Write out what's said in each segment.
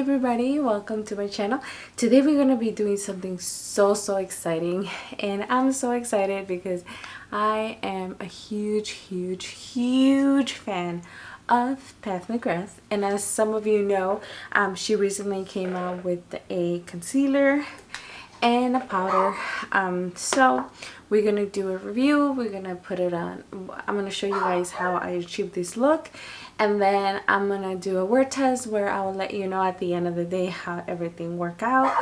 everybody, welcome to my channel. Today we're gonna be doing something so exciting, and I'm so excited because I am a huge fan of McGrath's, and as some of you know, she recently came out with a concealer and a powder. So we're gonna do a review. We're gonna put it on. I'm gonna show you guys how I achieved this look, and then I'm gonna do a word test where I will let you know at the end of the day how everything worked out,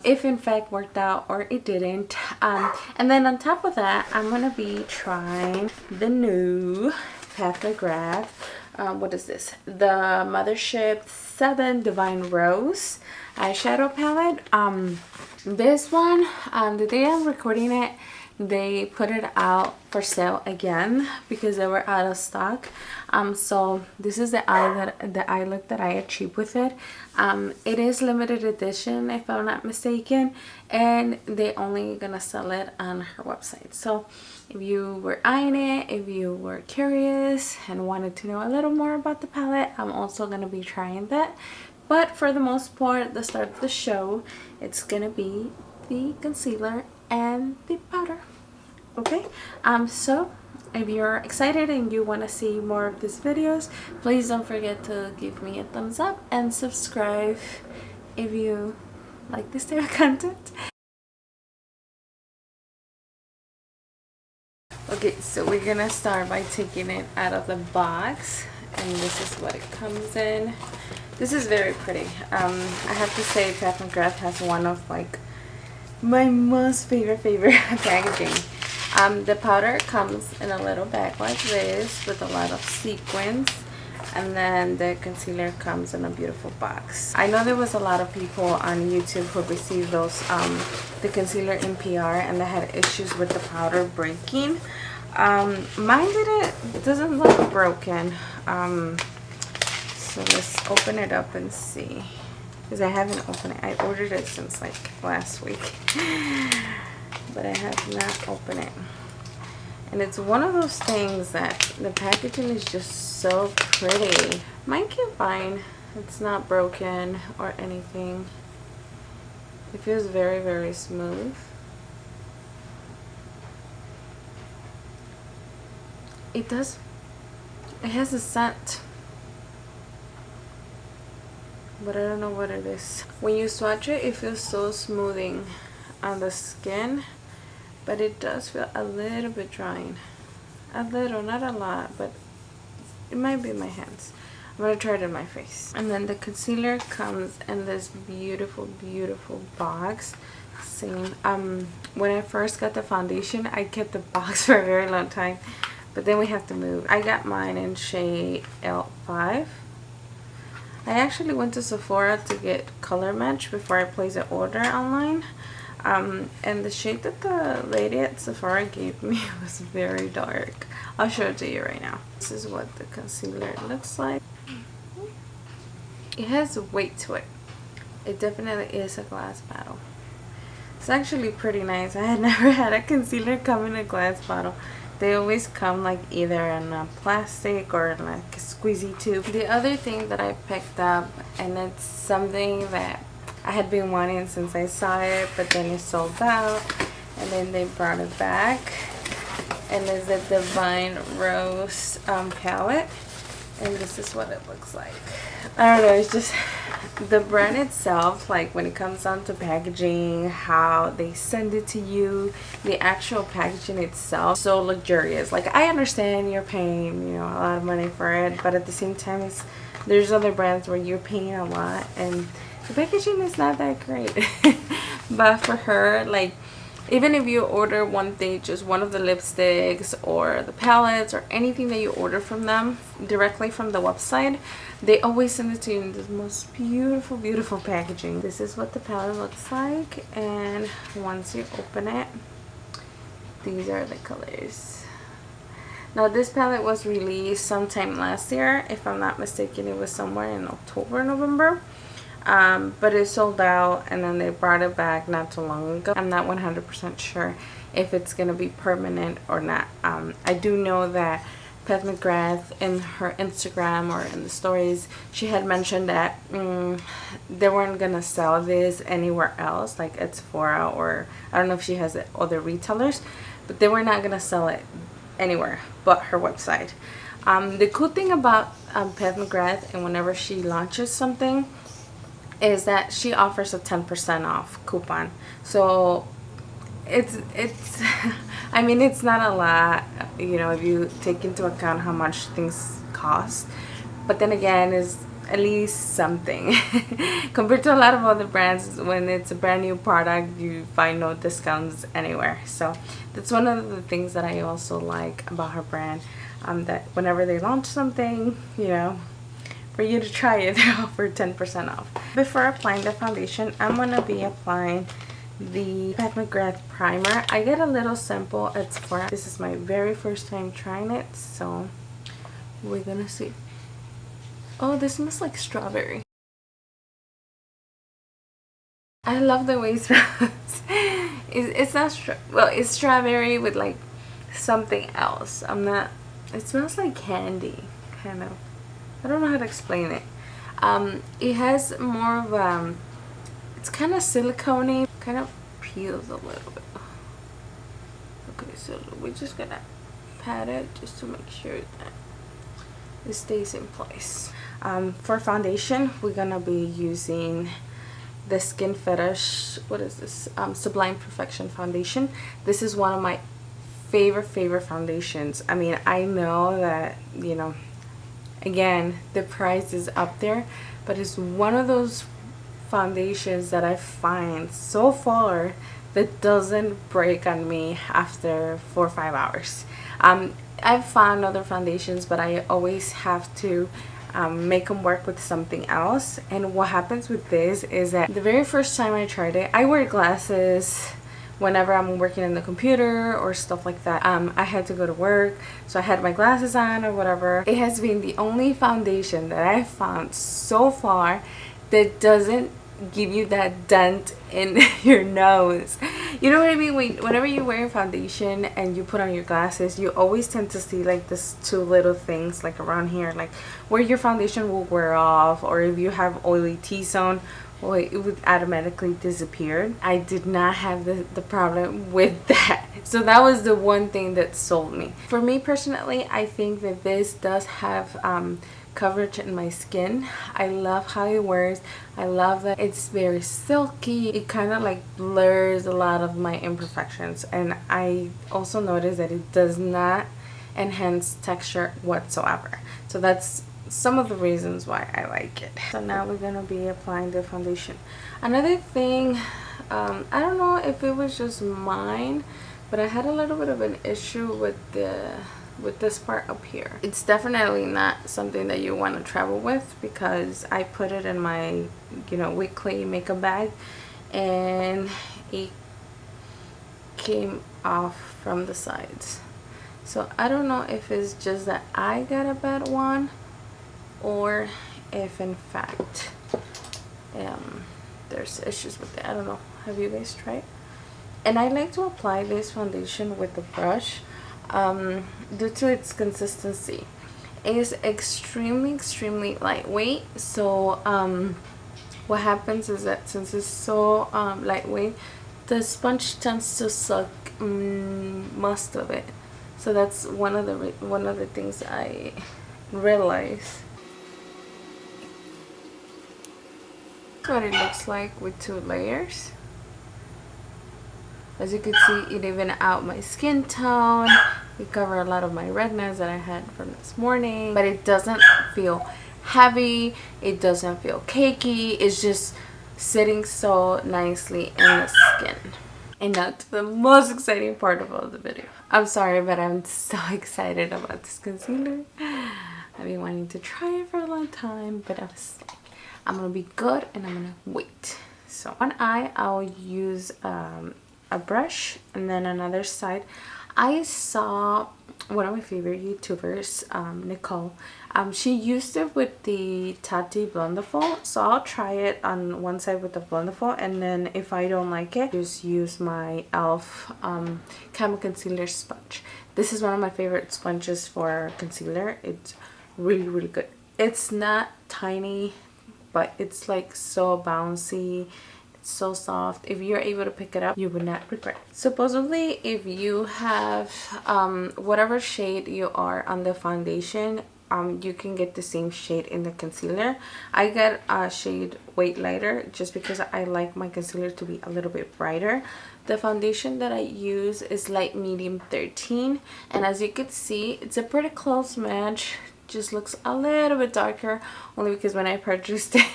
if in fact worked out or it didn't. And then on top of that, I'm gonna be trying the new McGrath's. What is this? The Mothership VII Divine Rose eyeshadow palette. This one, the day I'm recording it, they put it out for sale again because they were out of stock. So this is the eye look that I achieved with it. It is limited edition if I'm not mistaken, and they only gonna sell it on her website. So if you were eyeing it, if you were curious and wanted to know a little more about the palette, I'm also gonna be trying that. But for the most part, the start of the show, it's gonna be the concealer and the powder. Okay, so if you're excited and you want to see more of these videos, please don't forget to give me a thumbs up and subscribe if you like this type of content. Okay, so we're gonna start by taking it out of the box, and this is what it comes in. This is very pretty. I have to say McGrath has one of like my most favorite packaging. The powder comes in a little bag like this with a lot of sequins, and then the concealer comes in a beautiful box. I know there was a lot of people on YouTube who received those the concealer in PR and they had issues with the powder breaking. Mine doesn't look broken. So let's open it up and see, because I haven't opened it. I ordered it since like last week, but I have not opened it. And it's one of those things that the packaging is just so pretty. Mine came fine. It's not broken or anything. It feels very smooth. It has a scent, but I don't know what it is. When you swatch it, it feels so smoothing on the skin, but it does feel a little bit drying. A little, not a lot, but it might be my hands. I'm gonna try it in my face. And then the concealer comes in this beautiful box. Same. When I first got the foundation, I kept the box for a very long time, but then we have to move. I got mine in shade L5. I actually went to Sephora to get color match before I placed an order online. And the shade that the lady at Sephora gave me was very dark. I'll show it to you right now. This is what the concealer looks like. It has weight to it. It definitely is a glass bottle. It's actually pretty nice. I had never had a concealer come in a glass bottle. They always come like either in a plastic or in like a squeezy tube. The other thing that I picked up, and it's something that I had been wanting since I saw it, but then it sold out, and then they brought it back, and it's the Divine Rose palette, and this is what it looks like. I don't know, it's just the brand itself, like when it comes down to packaging, how they send it to you, the actual packaging itself, so luxurious. Like, I understand you're paying, you know, a lot of money for it, but at the same time, there's other brands where you're paying a lot and the packaging is not that great. But for her, like, even if you order one thing, just one of the lipsticks or the palettes or anything that you order from them directly from the website, they always send it to you in the most beautiful packaging. This is what the palette looks like, and once you open it, these are the colors. Now this palette was released sometime last year. If I'm not mistaken, it was somewhere in October, November. But it sold out, and then they brought it back not too long ago. I'm not 100% sure if it's gonna be permanent or not. I do know that Pat McGrath in her Instagram or in the stories, she had mentioned that they weren't gonna sell this anywhere else, like at Sephora, or I don't know if she has other retailers, but they were not gonna sell it anywhere but her website. The cool thing about Pat McGrath, and whenever she launches something, is that she offers a 10% off coupon. So it's I mean, it's not a lot, you know, if you take into account how much things cost, but then again, is at least something compared to a lot of other brands. When it's a brand new product, you find no discounts anywhere. So that's one of the things that I also like about her brand, that whenever they launch something, you know, for you to try it, they offer 10% off. Before applying the foundation, I'm gonna be applying the Pat McGrath primer. I get a little sample at Sephora. This is my very first time trying it, so we're gonna see. Oh, this smells like strawberry. I love the way it smells. It's not well, it's strawberry with like something else. It smells like candy, kind of. I don't know how to explain it. It has more of it's kind of silicone-y, kind of peels a little bit. Okay, so we're just gonna pat it just to make sure that it stays in place. For foundation, we're gonna be using the Skin Fetish, what is this, Sublime Perfection foundation. This is one of my favorite foundations. I mean, I know that, you know, again, the price is up there, but it's one of those foundations that I find so far that doesn't break on me after 4 or 5 hours. I've found other foundations, but I always have to make them work with something else. And what happens with this is that the very first time I tried it, I wear glasses whenever I'm working in the computer or stuff like that. I had to go to work, so I had my glasses on or whatever. It has been the only foundation that I've found so far that doesn't give you that dent in your nose. You know what I mean? Whenever you're wearing foundation and you put on your glasses, you always tend to see like this two little things like around here, like where your foundation will wear off, or if you have oily T-zone, well, it would automatically disappear. I did not have the problem with that. So that was the one thing that sold me. For me personally, I think that this does have coverage in my skin. I love how it wears. I love that it's very silky. It kind of like blurs a lot of my imperfections, and I also noticed that it does not enhance texture whatsoever. So that's some of the reasons why I like it. So now we're gonna be applying the foundation. Another thing, I don't know if it was just mine, but I had a little bit of an issue with this part up here. It's definitely not something that you want to travel with, because I put it in my, you know, weekly makeup bag, and it came off from the sides. So I don't know if it's just that I got a bad one, or if in fact there's issues with it. I don't know. Have you guys tried? And I like to apply this foundation with the brush due to its consistency. It is extremely lightweight. So what happens is that since it's so lightweight, the sponge tends to suck most of it. So that's one of the things I realized. What it looks like with 2 layers. As you can see, it even out my skin tone. It covered a lot of my redness that I had from this morning, but it doesn't feel heavy. It doesn't feel cakey. It's just sitting so nicely in the skin. And now to the most exciting part of all the video. I'm sorry, but I'm so excited about this concealer. I've been wanting to try it for a long time, but I was like, I'm gonna be good and I'm gonna wait. So one eye, I'll use a brush, and then another side I saw one of my favorite YouTubers, Nicole. She used it with the Tati Blendable, so I'll try it on one side with the Blendable, and then if I don't like it, just use my e.l.f. Camo Concealer Sponge. This is one of my favorite sponges for concealer. It's really, really good. It's not tiny, but it's like so bouncy. So soft. If you're able to pick it up, you would not regret it. Supposedly, if you have whatever shade you are on the foundation, you can get the same shade in the concealer. I got a shade Weight Lighter just because I like my concealer to be a little bit brighter. The foundation that I use is light medium 13, and as you can see, it's a pretty close match. Just looks a little bit darker only because when I purchased it,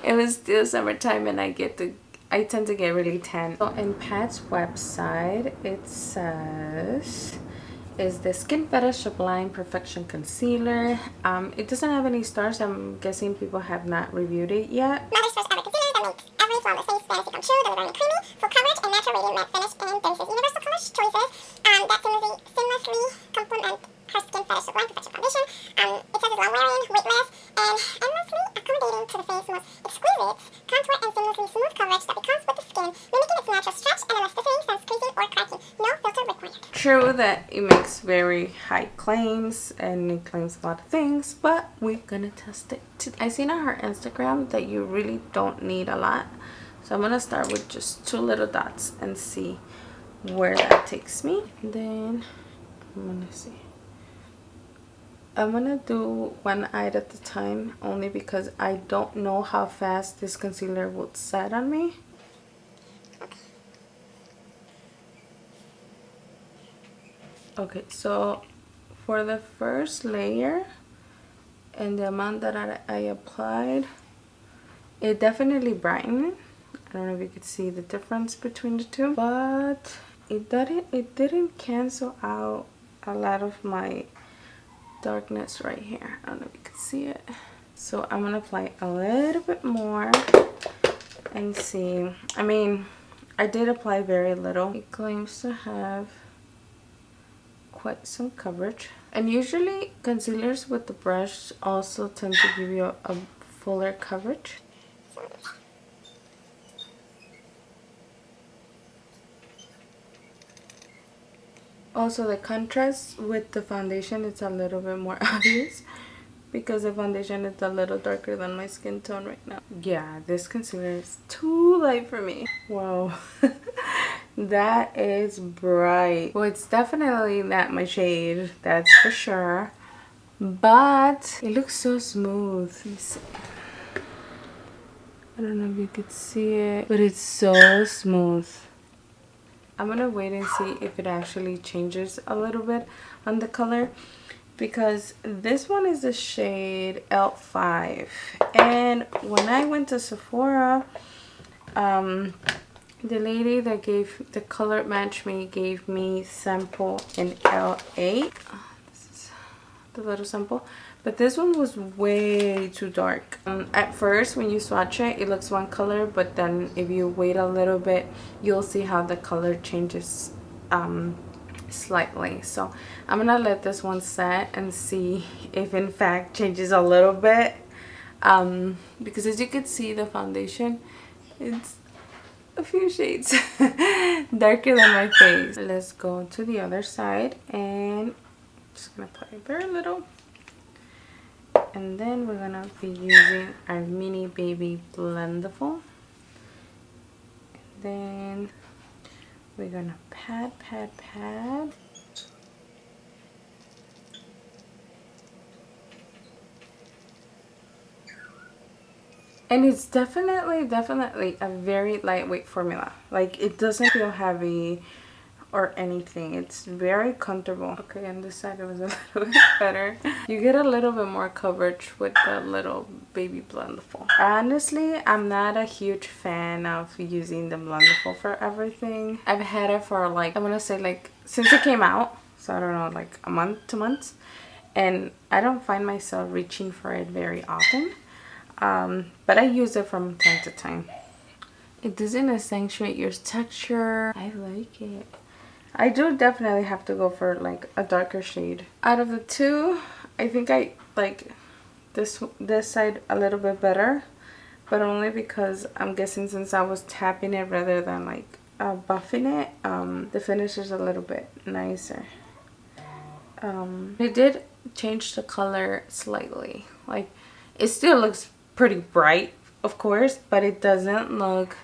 it was still summertime, and I tend to get really tan. So in Pat's website, it says, is the Skin Fetish Sublime Perfection Concealer. It doesn't have any stars. I'm guessing people have not reviewed it yet. Mother's first ever concealer that makes every flawless face fantasy come true. Delivering creamy, full coverage, and natural radiant matte finish in doses. Universal color choices that seamlessly complement her Skin Fetish Sublime Perfection Foundation. It says it's long-wearing, weightless, and endlessly accommodating to the face's most exquisite contour and seamlessly smooth coverage that becomes with the skin, mimicking its natural stretch and elasticity sans creasing or cracking. No filter required. True that it makes very high claims and it claims a lot of things, but we're gonna test it today. I seen on her Instagram that you really don't need a lot, so I'm gonna start with just 2 little dots and see where that takes me. And then I'm gonna see. I'm gonna do one eye at a time only because I don't know how fast this concealer will set on me. Okay, so for the first layer and the amount that I applied, it definitely brightened. I don't know if you could see the difference between the two, but it didn't cancel out a lot of my darkness right here. I don't know if you can see it. So I'm gonna apply a little bit more and see. I mean, I did apply very little. It claims to have quite some coverage, and usually concealers with the brush also tend to give you a fuller coverage. Also, the contrast with the foundation is a little bit more obvious because the foundation is a little darker than my skin tone right now. Yeah, this concealer is too light for me. Wow. That is bright. Well, it's definitely not my shade, that's for sure, but it looks so smooth. Let me see. I don't know if you could see it, but it's so smooth. I'm gonna wait and see if it actually changes a little bit on the color, because this one is the shade L5, and when I went to Sephora, the lady that gave the color match me gave me sample in L8. This is the little sample, but this one was way too dark. At first when you swatch it, it looks one color, but then if you wait a little bit, you'll see how the color changes slightly. So I'm gonna let this one set and see if in fact changes a little bit, because as you can see, the foundation, it's a few shades darker than my face. Let's go to the other side, and I'm just gonna apply very little, and then we're gonna be using our mini baby blendable, and then we're gonna pat. And it's definitely a very lightweight formula. Like, it doesn't feel heavy or anything. It's very comfortable. Okay, on this side it was a little bit better. You get a little bit more coverage with the little baby blendable. Honestly, I'm not a huge fan of using the blendable for everything. I've had it for like, I want to say like since it came out, so I don't know, like a month, 2 months, and I don't find myself reaching for it very often. But I use it from time to time. It doesn't accentuate your texture. I like it. I do definitely have to go for like a darker shade. Out of the two, I think I like this side a little bit better, but only because I'm guessing since I was tapping it rather than like buffing it, the finish is a little bit nicer. It did change the color slightly. Like, it still looks pretty bright, of course, but it doesn't look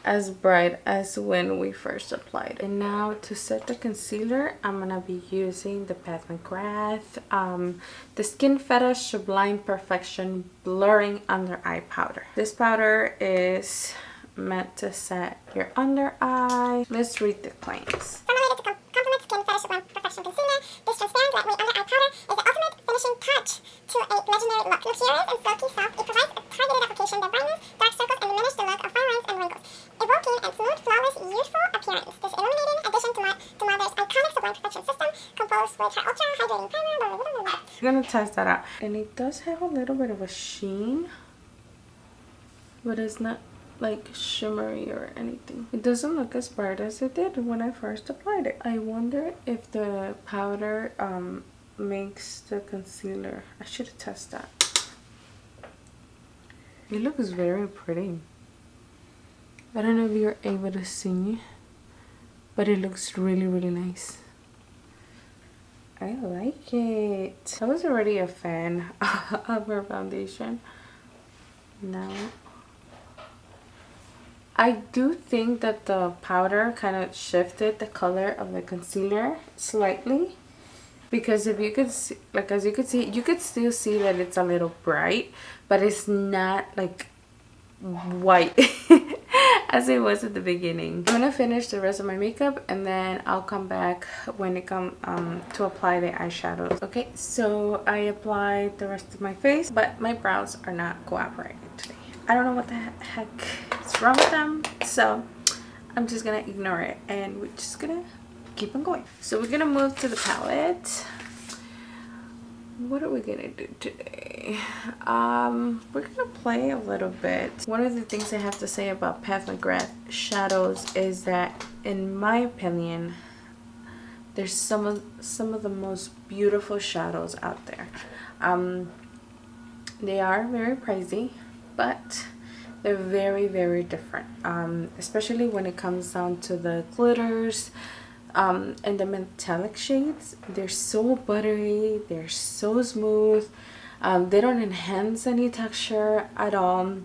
as bright as when we first applied it. And now to set the concealer, I'm gonna be using the McGrath the Skin Fetish Sublime Perfection Blurring Under Eye Powder. This powder is meant to set your under eye. Let's read the claims. Formulated to complement Skin Fetish Sublime Perfection Concealer, this transparent lightweight under eye powder is the ultimate finishing touch to a legendary look. Luxurious and silky soft, it provides a targeted application that brightens dark circles and diminish the look of fine lines and wrinkles, evoking a smooth, flawless, youthful appearance. This illuminating addition to Mother's iconic Sublime Perfection system, composed with her ultra hydrating primer. I'm gonna test that out, and it does have a little bit of a sheen, but it's not like shimmery or anything. It doesn't look as bright as it did when I first applied it. I wonder if the powder makes the concealer. I should test that. It looks very pretty. I don't know if you're able to see, but it looks really, really nice. I like it. I was already a fan of her foundation. Now I do think that the powder kind of shifted the color of the concealer slightly, because if you could see, like as you could see, you could still see that it's a little bright, but it's not like white as it was at the beginning. I'm gonna finish the rest of my makeup and then I'll come back when it comes to apply the eyeshadows. Okay, so I applied the rest of my face, but my brows are not cooperating today. I don't know what the heck is wrong with them, so I'm just gonna ignore it and we're just gonna keep on going. So we're gonna move to the palette. What are we gonna do today? We're gonna play a little bit. One of the things I have to say about McGrath shadows is that, in my opinion, there's some of the most beautiful shadows out there. They are very pricey, but they're very, very different, especially when it comes down to the glitters and the metallic shades. They're so buttery, they're so smooth, they don't enhance any texture at all.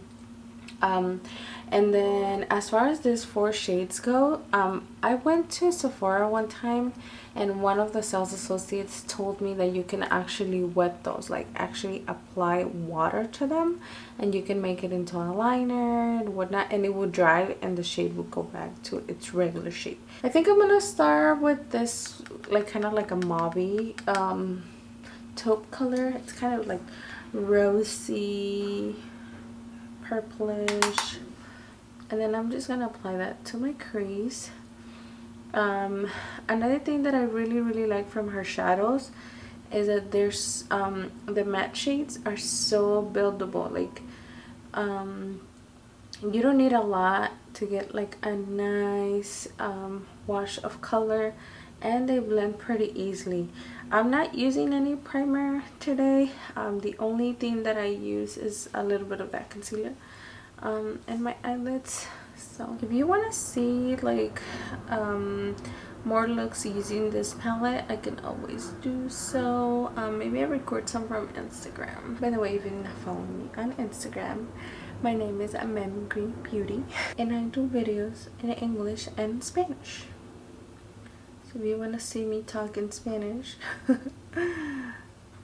And then as far as these 4 shades go, I went to Sephora one time and one of the sales associates told me that you can actually wet those, like actually apply water to them and you can make it into a liner and whatnot, and it will dry and the shade will go back to its regular shape. I think I'm gonna start with this, like kind of like a mauvey taupe color. It's kind of like rosy purplish, and then I'm just gonna apply that to my crease. Another thing that I really like from her shadows is that there's the matte shades are so buildable. Like you don't need a lot to get like a nice wash of color, and they blend pretty easily. I'm not using any primer today. The only thing that I use is a little bit of that concealer and my eyelids. So if you want to see like more looks using this palette, I can always do so. Maybe I record some from Instagram. By the way, if you're not following me on Instagram, my name is Green Beauty and I do videos in English and Spanish. So if you want to see me talk in Spanish,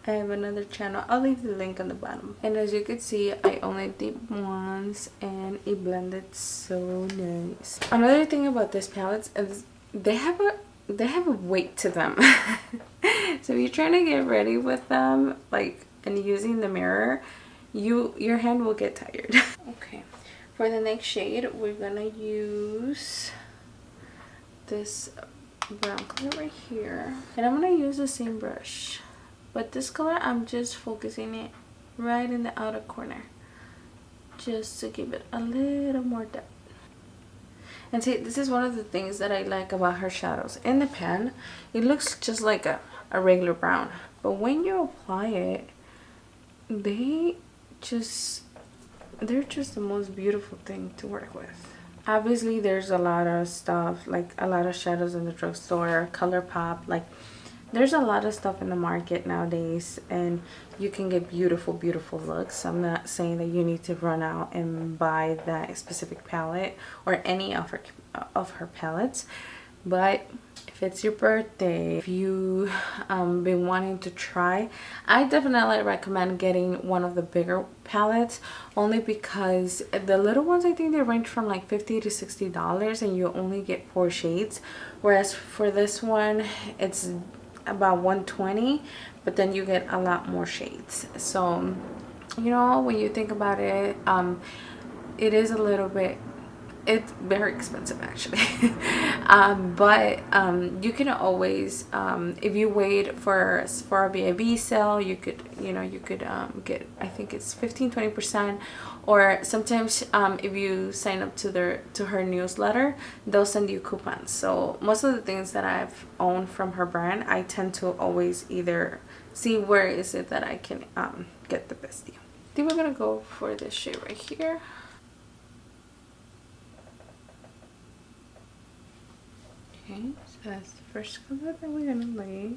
I have another channel. I'll leave the link on the bottom. And as you can see, I only did once and it blended so nice. Another thing about these palettes is they have a weight to them. So if you're trying to get ready with them, like, and using the mirror, your hand will get tired. Okay, for the next shade, we're gonna use this brown color right here, and I'm gonna use the same brush, but this color I'm just focusing it right in the outer corner just to give it a little more depth. And see, this is one of the things that I like about her shadows. In the pan, it looks just like a regular brown. But when you apply it, they're just the most beautiful thing to work with. Obviously, there's a lot of stuff, like a lot of shadows in the drugstore, ColourPop, like there's a lot of stuff in the market nowadays, and you can get beautiful, beautiful looks. I'm not saying that you need to run out and buy that specific palette or any of her palettes, but if it's your birthday, if you been wanting to try, I definitely recommend getting one of the bigger palettes, only because the little ones, I think they range from like $50 to $60 and you only get 4 shades, whereas for this one it's about $120, but then you get a lot more shades. So you know, when you think about it, it is a little bit, it's very expensive actually. But you can always, if you wait for a BIB sale, you could, you know, you could get, I think it's 15-20%, or sometimes if you sign up to her newsletter, they'll send you coupons. So most of the things that I've owned from her brand, I tend to always either see where is it that I can get the best deal. I think we're gonna go for this shade right here. Okay, so that's the first color that we're gonna lay.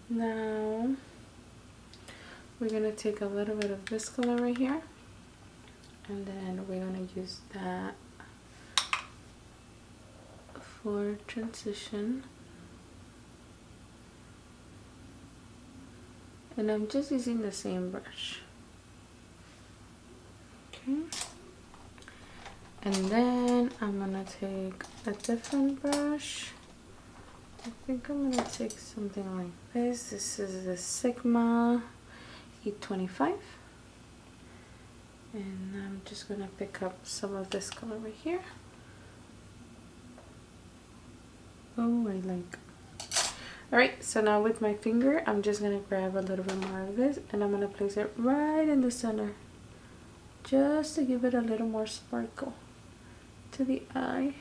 Now we're gonna take a little bit of this color right here, and then we're gonna use that for transition. And I'm just using the same brush. Okay. And then I'm gonna take a different brush. I think I'm gonna take something like this. This is the Sigma E25. And I'm just gonna pick up some of this color right here. Oh, I like. Alright, so now with my finger, I'm just gonna grab a little bit more of this and I'm gonna place it right in the center, just to give it a little more sparkle to the eye.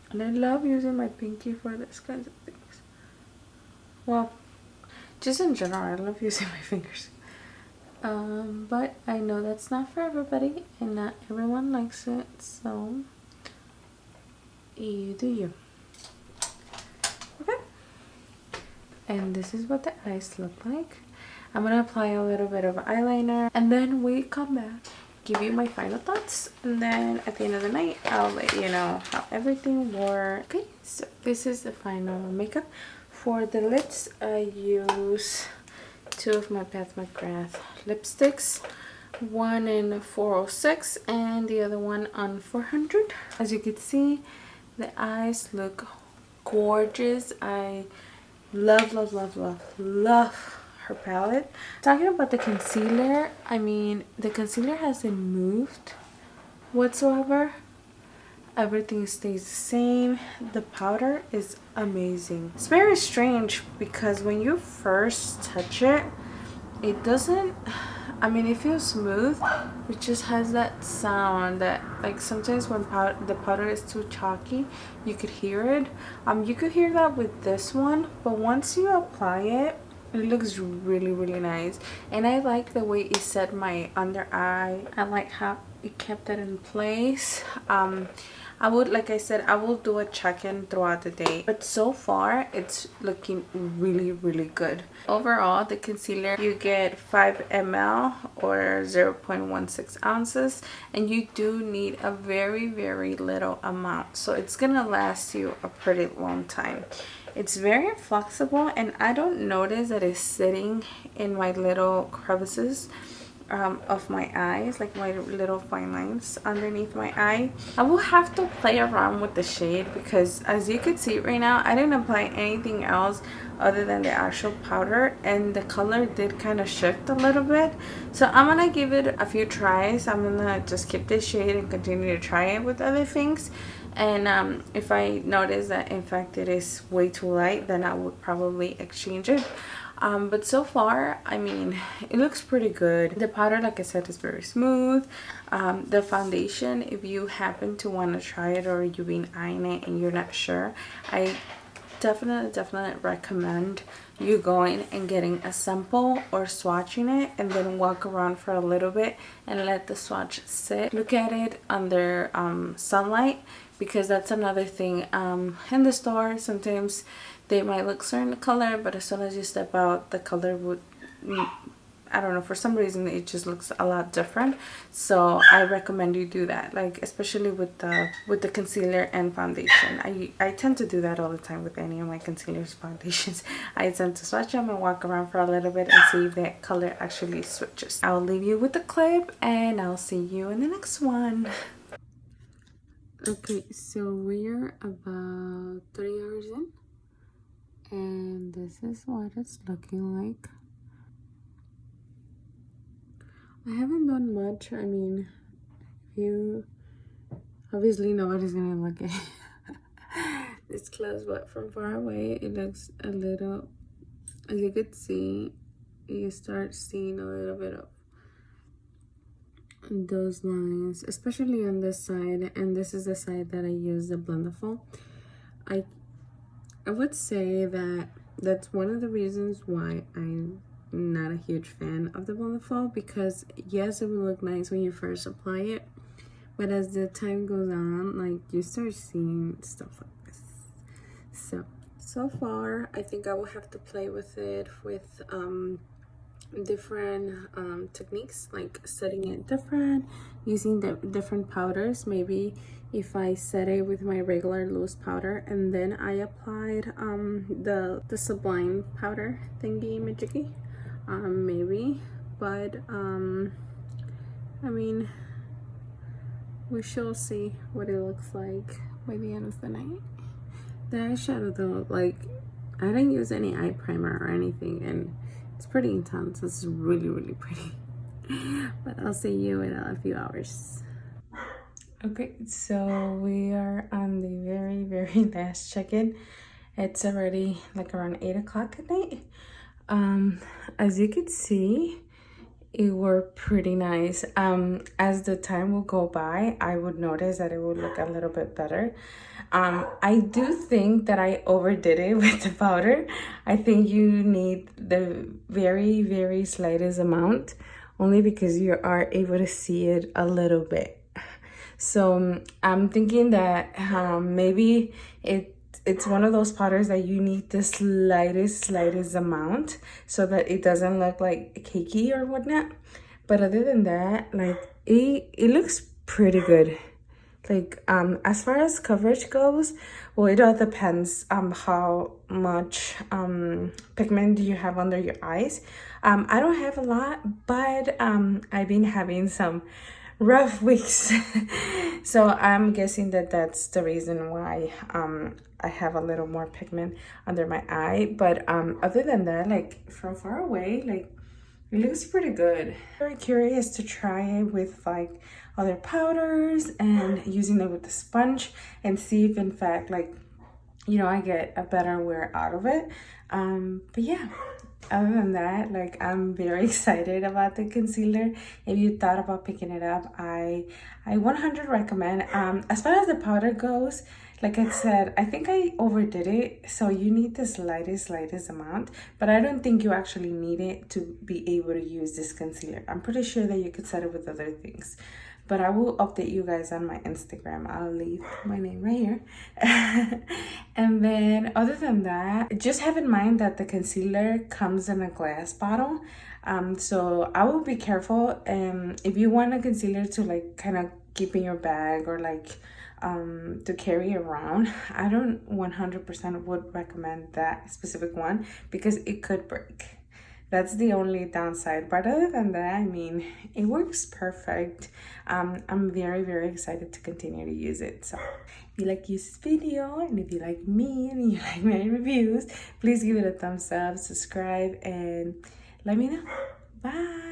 And I love using my pinky for this kinds of things. Well, just in general, I love using my fingers. But I know that's not for everybody and not everyone likes it, so you do you. Okay. And this is what the eyes look like. I'm gonna apply a little bit of eyeliner and then we come back, give you my final thoughts, and then at the end of the night I'll let you know how everything wore. Okay, so this is the final makeup. For the lips, I use 2 of my McGrath's lipsticks, one in 406 and the other one on 400. As you can see, the eyes look gorgeous. I love, love, love, love, love her palette. Talking about the concealer, I mean, the concealer hasn't moved whatsoever. Everything stays the same. The powder is amazing. It's very strange because when you first touch it, it doesn't, I mean, it feels smooth. It just has that sound that, like, sometimes when the powder is too chalky, you could hear it. You could hear that with this one, but once you apply it, it looks really, really nice. And I like the way it set my under eye. I like how it kept it in place. I would, like I said, I will do a check-in throughout the day, but so far it's looking really, really good. Overall, the concealer, you get 5 ml or 0.16 ounces, and you do need a very, very little amount, so it's gonna last you a pretty long time. It's very flexible and I don't notice that it's sitting in my little crevices of my eyes, like my little fine lines underneath my eye. I will have to play around with the shade because, as you can see right now, I didn't apply anything else other than the actual powder, and the color did kind of shift a little bit. So I'm gonna give it a few tries. I'm gonna just keep this shade and continue to try it with other things, and if I notice that in fact it is way too light, then I would probably exchange it. But so far, I mean, it looks pretty good. The powder, like I said, is very smooth. The foundation, if you happen to want to try it or you've been eyeing it and you're not sure, I definitely recommend you going and getting a sample or swatching it and then walk around for a little bit and let the swatch sit. Look at it under sunlight, because that's another thing. In the store, sometimes they might look certain color, but as soon as you step out, the color would, I don't know, for some reason it just looks a lot different. So I recommend you do that, like especially with the concealer and foundation. I tend to do that all the time with any of my concealers, foundations. I tend to swatch them and walk around for a little bit and see if that color actually switches. I'll leave you with the clip and I'll see you in the next one. Okay, so we're about 3 hours in and this is what it's looking like. I haven't done much. I mean, you obviously nobody's gonna look at this close, but from far away it looks a little, as you could see, you start seeing a little bit of those lines, especially on this side, and this is the side that I use the blendable. I would say that that's one of the reasons why I'm not a huge fan of the blendable, because yes, it will look nice when you first apply it, but as the time goes on, like, you start seeing stuff like this. So far I think I will have to play with it with different techniques, like setting it different, using the different powders. Maybe if I set it with my regular loose powder and then I applied the Sublime powder thingy majiggy, maybe, but I mean, we shall see what it looks like by the end of the night. The eyeshadow though, like, I didn't use any eye primer or anything, and it's pretty intense. It's really pretty. But I'll see you in a few hours. Okay, so we are on the very last check-in. It's already like around 8 o'clock at night. As you can see, it worked pretty nice. As the time will go by, I would notice that it would look a little bit better. I do think that I overdid it with the powder. I think you need the very slightest amount, only because you are able to see it a little bit. So I'm thinking that maybe it's one of those powders that you need the slightest amount so that it doesn't look like cakey or whatnot. But other than that, like, it looks pretty good. Like, as far as coverage goes, well, it all depends how much pigment you have under your eyes. I don't have a lot, but I've been having some rough weeks. So I'm guessing that that's the reason why I have a little more pigment under my eye. But other than that, like, from far away, like, it looks pretty good. Very curious to try it with like other powders and using it with the sponge and see if in fact, like, you know, I get a better wear out of it. But yeah, other than that, like, I'm very excited about the concealer. If you thought about picking it up, I 100 recommend. As far as the powder goes, like I said, I think I overdid it, so you need the slightest amount, but I don't think you actually need it to be able to use this concealer. I'm pretty sure that you could set it with other things, but I will update you guys on my Instagram. I'll leave my name right here. And then other than that, just have in mind that the concealer comes in a glass bottle. So I will be careful. If you want a concealer to like kind of keep in your bag or like to carry around, I don't 100% would recommend that specific one because it could break. That's the only downside, but other than that, I mean, it works perfect. I'm very excited to continue to use it. So if you like this video, and if you like me and you like my reviews, please give it a thumbs up, subscribe, and let me know. Bye.